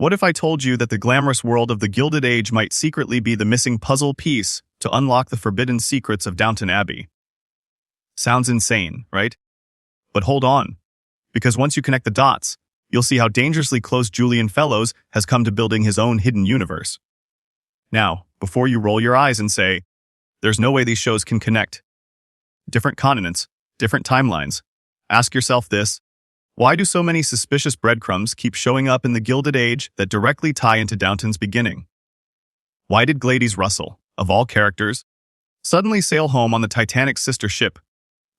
What if I told you that the glamorous world of the Gilded Age might secretly be the missing puzzle piece to unlock the forbidden secrets of Downton Abbey? Sounds insane, right? But hold on, because once you connect the dots, you'll see how dangerously close Julian Fellowes has come to building his own hidden universe. Now, before you roll your eyes and say, there's no way these shows can connect. Different continents, different timelines. Ask yourself this: why do so many suspicious breadcrumbs keep showing up in the Gilded Age that directly tie into Downton's beginning? Why did Gladys Russell, of all characters, suddenly sail home on the Titanic's sister ship,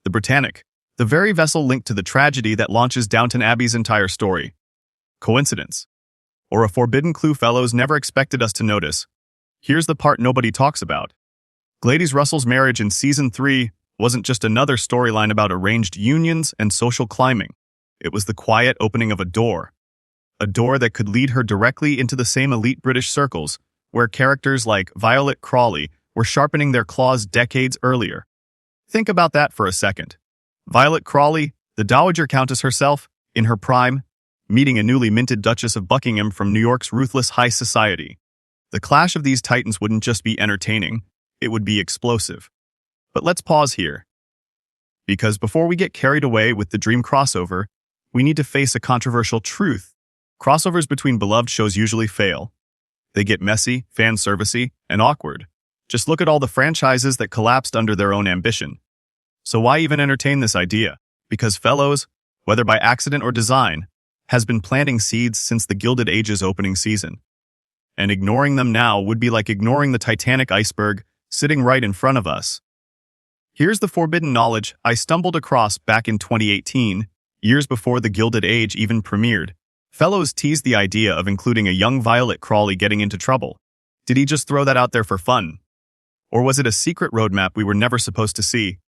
the Britannic, the very vessel linked to the tragedy that launches Downton Abbey's entire story? Coincidence? Or a forbidden clue Fellowes never expected us to notice? Here's the part nobody talks about. Gladys Russell's marriage in Season 3 wasn't just another storyline about arranged unions and social climbing. It was the quiet opening of a door that could lead her directly into the same elite British circles where characters like Violet Crawley were sharpening their claws decades earlier. Think about that for a second. Violet Crawley, the Dowager Countess herself, in her prime, meeting a newly minted Duchess of Buckingham from New York's ruthless high society. The clash of these titans wouldn't just be entertaining, it would be explosive. But let's pause here, because before we get carried away with the dream crossover, we need to face a controversial truth. Crossovers between beloved shows usually fail. They get messy, fan-servicey, and awkward. Just look at all the franchises that collapsed under their own ambition. So why even entertain this idea? Because Fellowes, whether by accident or design, has been planting seeds since the Gilded Age's opening season. And ignoring them now would be like ignoring the Titanic iceberg sitting right in front of us. Here's the forbidden knowledge I stumbled across back in 2018, years before the Gilded Age even premiered. Fellowes teased the idea of including a young Violet Crawley getting into trouble. Did he just throw that out there for fun? Or was it a secret roadmap we were never supposed to see?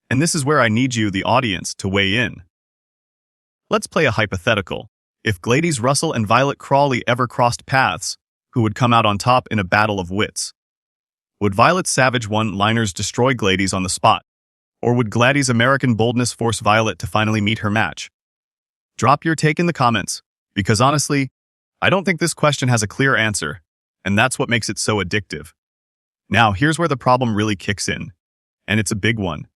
And this is where I need you, the audience, to weigh in. Let's play a hypothetical. If Gladys Russell and Violet Crawley ever crossed paths, who would come out on top in a battle of wits? Would Violet's savage one-liners destroy Gladys on the spot? Or would Gladys' American boldness force Violet to finally meet her match? Drop your take in the comments, because honestly, I don't think this question has a clear answer, and that's what makes it so addictive. Now, here's where the problem really kicks in, and it's a big one.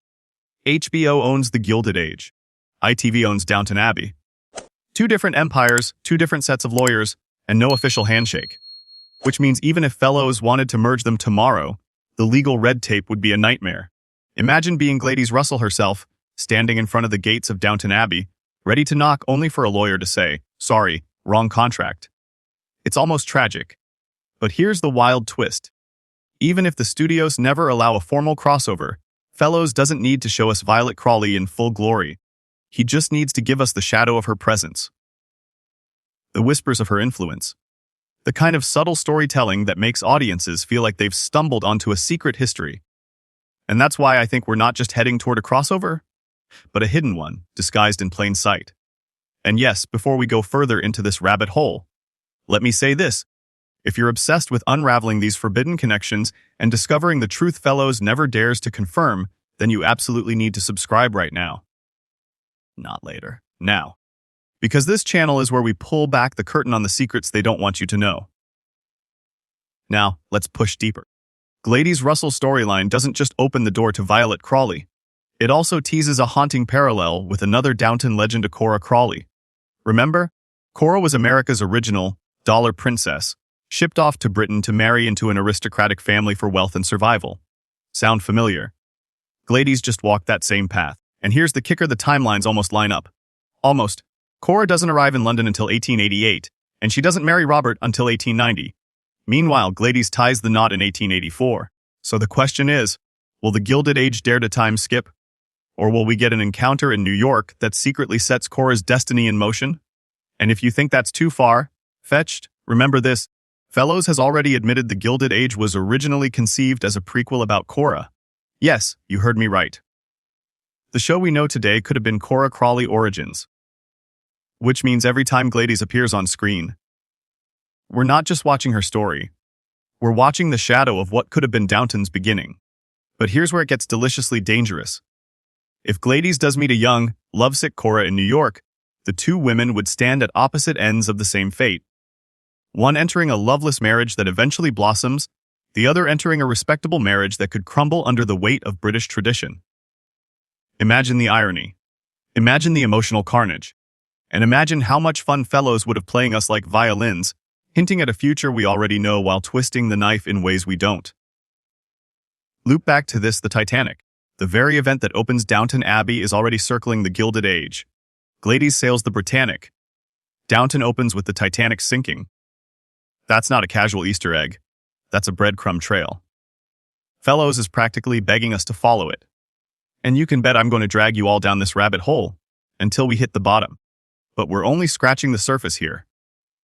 HBO owns the Gilded Age. ITV owns Downton Abbey. Two different empires, two different sets of lawyers, and no official handshake. Which means even if Fellowes wanted to merge them tomorrow, the legal red tape would be a nightmare. Imagine being Gladys Russell herself, standing in front of the gates of Downton Abbey, ready to knock only for a lawyer to say, "Sorry, wrong contract." It's almost tragic. But here's the wild twist. Even if the studios never allow a formal crossover, Fellowes doesn't need to show us Violet Crawley in full glory. He just needs to give us the shadow of her presence. The whispers of her influence. The kind of subtle storytelling that makes audiences feel like they've stumbled onto a secret history. And that's why I think we're not just heading toward a crossover, but a hidden one, disguised in plain sight. And yes, before we go further into this rabbit hole, let me say this. If you're obsessed with unraveling these forbidden connections and discovering the truth Fellowes never dares to confirm, then you absolutely need to subscribe right now. Not later. Now. Because this channel is where we pull back the curtain on the secrets they don't want you to know. Now, let's push deeper. Gladys Russell's storyline doesn't just open the door to Violet Crawley. It also teases a haunting parallel with another Downton legend, Cora Crawley. Remember? Cora was America's original dollar princess, shipped off to Britain to marry into an aristocratic family for wealth and survival. Sound familiar? Gladys just walked that same path. And here's the kicker: the timelines almost line up. Almost. Cora doesn't arrive in London until 1888, and she doesn't marry Robert until 1890. Meanwhile, Gladys ties the knot in 1884. So the question is, will the Gilded Age dare to time skip? Or will we get an encounter in New York that secretly sets Cora's destiny in motion? And if you think that's too far-fetched, remember this: Fellowes has already admitted the Gilded Age was originally conceived as a prequel about Cora. Yes, you heard me right. The show we know today could have been Cora Crawley Origins. Which means every time Gladys appears on screen, we're not just watching her story. We're watching the shadow of what could have been Downton's beginning. But here's where it gets deliciously dangerous. If Gladys does meet a young, lovesick Cora in New York, the two women would stand at opposite ends of the same fate. One entering a loveless marriage that eventually blossoms, the other entering a respectable marriage that could crumble under the weight of British tradition. Imagine the irony. Imagine the emotional carnage. And imagine how much fun Fellowes would have playing us like violins, hinting at a future we already know while twisting the knife in ways we don't. Loop back to the Titanic. The very event that opens Downton Abbey is already circling the Gilded Age. Gladys sails the Britannic. Downton opens with the Titanic sinking. That's not a casual Easter egg. That's a breadcrumb trail. Fellowes is practically begging us to follow it. And you can bet I'm going to drag you all down this rabbit hole until we hit the bottom. But we're only scratching the surface here.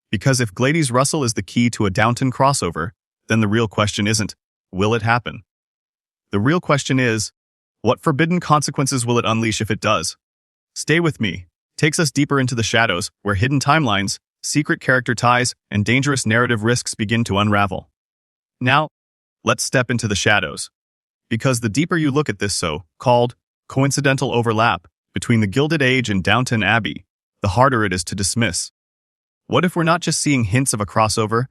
Because if Gladys Russell is the key to a Downton crossover, then the real question isn't, will it happen? The real question is, what forbidden consequences will it unleash if it does? Stay with me. Takes us deeper into the shadows, where hidden timelines, secret character ties, and dangerous narrative risks begin to unravel. Now, let's step into the shadows. Because the deeper you look at this so-called coincidental overlap between the Gilded Age and Downton Abbey, the harder it is to dismiss. What if we're not just seeing hints of a crossover,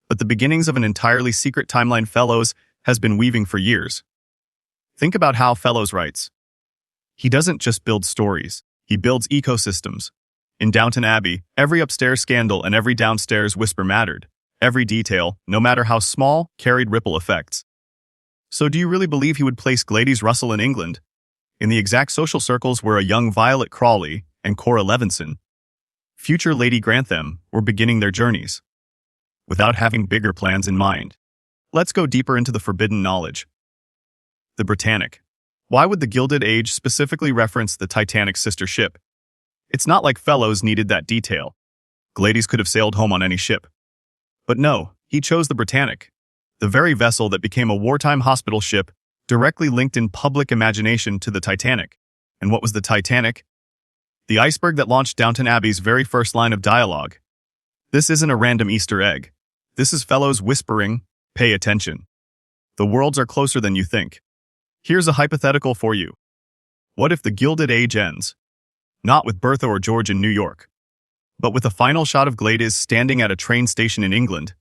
but the beginnings of an entirely secret timeline Fellowes has been weaving for years? Think about how Fellowes writes. He doesn't just build stories, he builds ecosystems. In Downton Abbey, every upstairs scandal and every downstairs whisper mattered. Every detail, no matter how small, carried ripple effects. So do you really believe he would place Gladys Russell in England, in the exact social circles where a young Violet Crawley and Cora, future Lady Grantham, were beginning their journeys, without having bigger plans in mind? Let's go deeper into the forbidden knowledge. The Britannic. Why would the Gilded Age specifically reference the Titanic's sister ship? It's not like Fellowes needed that detail. Gladys could have sailed home on any ship. But no, he chose the Britannic, the very vessel that became a wartime hospital ship, directly linked in public imagination to the Titanic. And what was the Titanic? The iceberg that launched Downton Abbey's very first line of dialogue. This isn't a random Easter egg. This is Fellowes whispering, pay attention. The worlds are closer than you think. Here's a hypothetical for you. What if the Gilded Age ends? Not with Bertha or George in New York, but with a final shot of Gladys standing at a train station in England,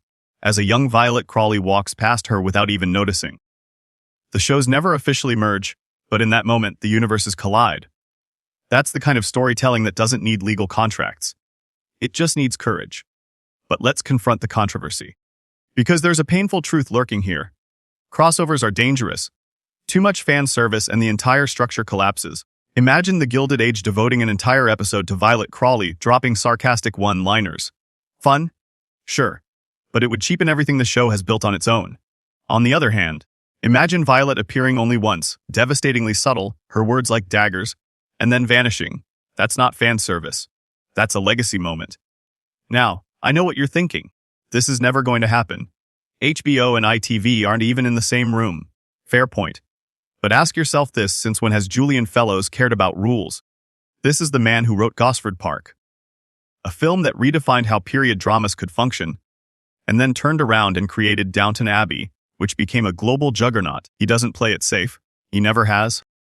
as a young Violet Crawley walks past her without even noticing. The shows never officially merge, but in that moment, the universes collide. That's the kind of storytelling that doesn't need legal contracts. It just needs courage. But let's confront the controversy. Because there's a painful truth lurking here. Crossovers are dangerous. Too much fan service and the entire structure collapses. Imagine the Gilded Age devoting an entire episode to Violet Crawley dropping sarcastic one-liners. Fun? Sure. But it would cheapen everything the show has built on its own. On the other hand, imagine Violet appearing only once, devastatingly subtle, her words like daggers, and then vanishing. That's not fan service. That's a legacy moment. Now, I know what you're thinking. This is never going to happen. HBO and ITV aren't even in the same room. Fair point. But ask yourself this, since when has Julian Fellowes cared about rules? This is the man who wrote Gosford Park, a film that redefined how period dramas could function, and then turned around and created Downton Abbey, which became a global juggernaut. He doesn't play it safe. He never has.